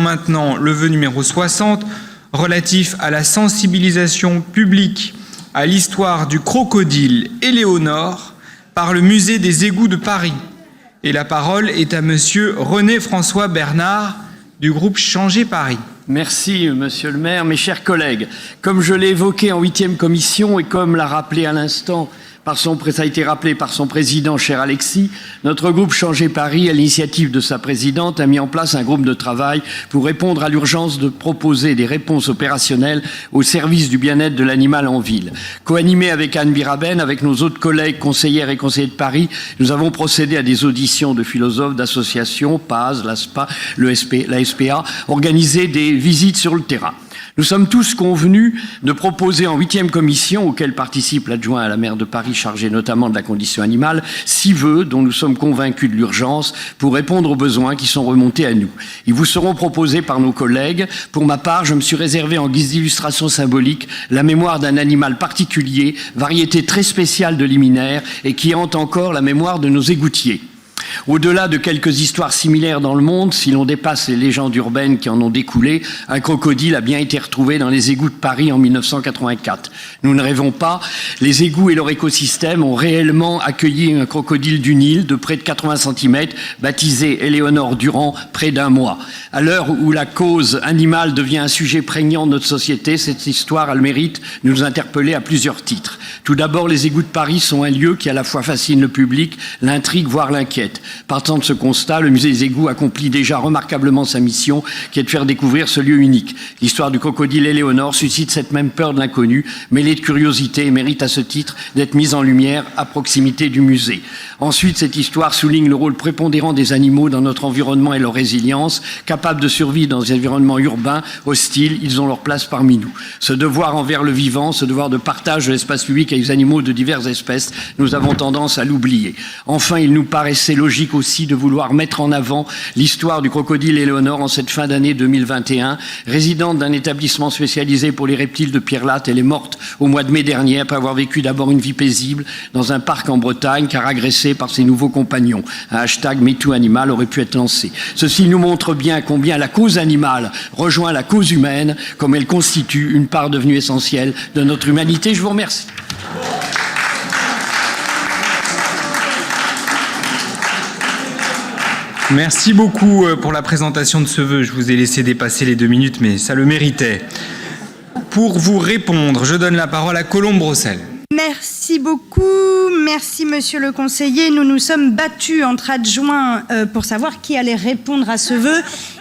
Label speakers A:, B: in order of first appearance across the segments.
A: Maintenant, le vœu numéro 60, relatif à la sensibilisation publique à l'histoire du crocodile Éléonore par le musée des égouts de Paris. Et la parole est à monsieur René-François Bernard du groupe Changer Paris.
B: Merci, monsieur le maire. Mes chers collègues, comme je l'ai évoqué en 8e commission et comme l'a rappelé à l'instant, ça a été rappelé par son président, cher Alexis, notre groupe Changer Paris, à l'initiative de sa présidente, a mis en place un groupe de travail pour répondre à l'urgence de proposer des réponses opérationnelles au service du bien-être de l'animal en ville. Co-animé avec Anne Biraben, avec nos autres collègues conseillères et conseillers de Paris, nous avons procédé à des auditions de philosophes, d'associations, PAS, l'ASPA, la SPA, organisé des visites sur le terrain. Nous sommes tous convenus de proposer en 8e commission, auquel participe l'adjoint à la maire de Paris, chargé notamment de la condition animale, 6 vœux dont nous sommes convaincus de l'urgence pour répondre aux besoins qui sont remontés à nous. Ils vous seront proposés par nos collègues. Pour ma part, je me suis réservé en guise d'illustration symbolique la mémoire d'un animal particulier, variété très spéciale de liminaire et qui hante encore la mémoire de nos égoutiers. Au-delà de quelques histoires similaires dans le monde, si l'on dépasse les légendes urbaines qui en ont découlé, un crocodile a bien été retrouvé dans les égouts de Paris en 1984. Nous ne rêvons pas, les égouts et leur écosystème ont réellement accueilli un crocodile du Nil de près de 80 cm, baptisé Éléonore Durand, près d'1 mois. À l'heure où la cause animale devient un sujet prégnant de notre société, cette histoire a le mérite de nous interpeller à plusieurs titres. Tout d'abord, les égouts de Paris sont un lieu qui à la fois fascine le public, l'intrigue, voire l'inquiète. Partant de ce constat, le musée des égouts accomplit déjà remarquablement sa mission, qui est de faire découvrir ce lieu unique. L'histoire du crocodile Éléonore suscite cette même peur de l'inconnu, mêlée de curiosité et mérite à ce titre d'être mise en lumière à proximité du musée. Ensuite, cette histoire souligne le rôle prépondérant des animaux dans notre environnement et leur résilience. Capables de survivre dans des environnements urbains hostiles, ils ont leur place parmi nous. Ce devoir envers le vivant, ce devoir de partage de l'espace public avec les animaux de diverses espèces, nous avons tendance à l'oublier. Enfin, il nous paraissait logique aussi de vouloir mettre en avant l'histoire du crocodile Éléonore en cette fin d'année 2021. Résidente d'un établissement spécialisé pour les reptiles de Pierrelatte, elle est morte au mois de mai dernier après avoir vécu d'abord une vie paisible dans un parc en Bretagne car agressée par ses nouveaux compagnons. Un hashtag MeTooAnimal aurait pu être lancé. Ceci nous montre bien combien la cause animale rejoint la cause humaine, comme elle constitue une part devenue essentielle de notre humanité. Je vous remercie.
A: Merci beaucoup pour la présentation de ce vœu. Je vous ai laissé dépasser les 2 minutes, mais ça le méritait. Pour vous répondre, je donne la parole à Colombe Brossel.
C: Merci beaucoup. Merci, monsieur le conseiller. Nous nous sommes battus entre adjoints pour savoir qui allait répondre à ce vœu.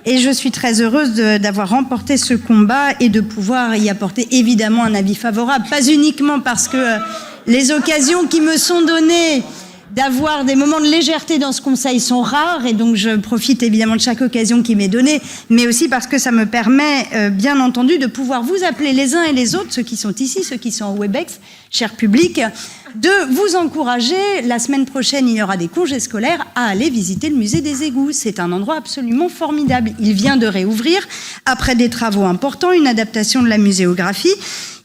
C: Et je suis très heureuse d'avoir remporté ce combat et de pouvoir y apporter évidemment un avis favorable. Pas uniquement parce que les occasions qui me sont données d'avoir des moments de légèreté dans ce conseil sont rares et donc je profite évidemment de chaque occasion qui m'est donnée, mais aussi parce que ça me permet bien entendu de pouvoir vous appeler les uns et les autres, ceux qui sont ici, ceux qui sont au Webex, cher public, de vous encourager. La semaine prochaine, il y aura des congés scolaires à aller visiter le musée des égouts. C'est un endroit absolument formidable. Il vient de réouvrir après des travaux importants, une adaptation de la muséographie.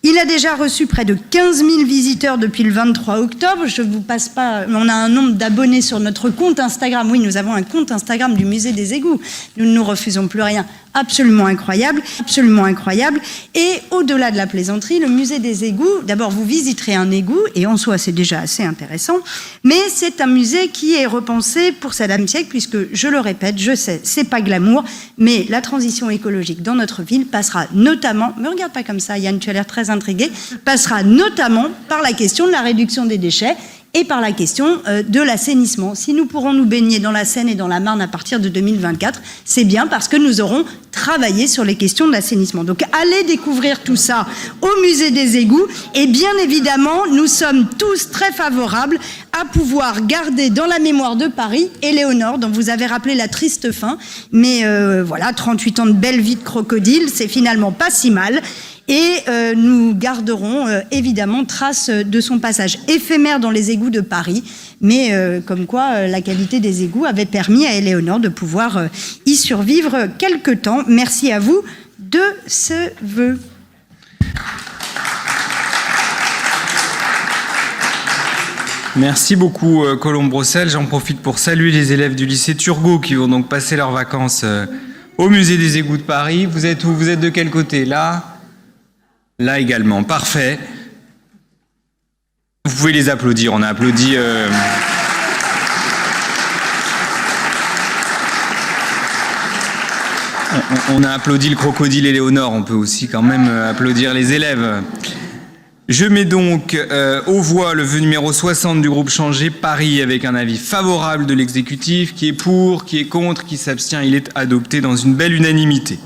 C: Il a déjà reçu près de 15 000 visiteurs depuis le 23 octobre. Je ne vous passe pas... On a un nombre d'abonnés sur notre compte Instagram. Oui, nous avons un compte Instagram du musée des égouts. Nous ne nous refusons plus rien. Absolument incroyable, absolument incroyable. Et au-delà de la plaisanterie, le musée des égouts, d'abord vous visiterez un égout, et en soi c'est déjà assez intéressant, mais c'est un musée qui est repensé pour sa dame siècle, puisque, je le répète, je sais, c'est pas glamour, mais la transition écologique dans notre ville passera notamment, me regarde pas comme ça Yann, tu as l'air très intrigué, passera notamment par la question de la réduction des déchets, et par la question de l'assainissement. Si nous pourrons nous baigner dans la Seine et dans la Marne à partir de 2024, c'est bien parce que nous aurons travaillé sur les questions de l'assainissement. Donc allez découvrir tout ça au musée des égouts et bien évidemment, nous sommes tous très favorables à pouvoir garder dans la mémoire de Paris Éléonore, dont vous avez rappelé la triste fin, mais voilà, 38 ans de belle vie de crocodile, c'est finalement pas si mal. Et nous garderons évidemment trace de son passage éphémère dans les égouts de Paris, mais comme quoi la qualité des égouts avait permis à Éléonore de pouvoir y survivre quelque temps. Merci à vous de ce vœu.
A: Merci beaucoup Colombe Brossel. J'en profite pour saluer les élèves du lycée Turgot qui vont donc passer leurs vacances au musée des égouts de Paris. Vous êtes où? Vous êtes de quel côté? Là? Là également. Parfait. Vous pouvez les applaudir. On a applaudi... On a applaudi le crocodile Éléonore, on peut aussi quand même applaudir les élèves. Je mets donc aux voix le vœu numéro 60 du groupe Changer Paris avec un avis favorable de l'exécutif. Qui est pour, qui est contre, qui s'abstient, il est adopté dans une belle unanimité.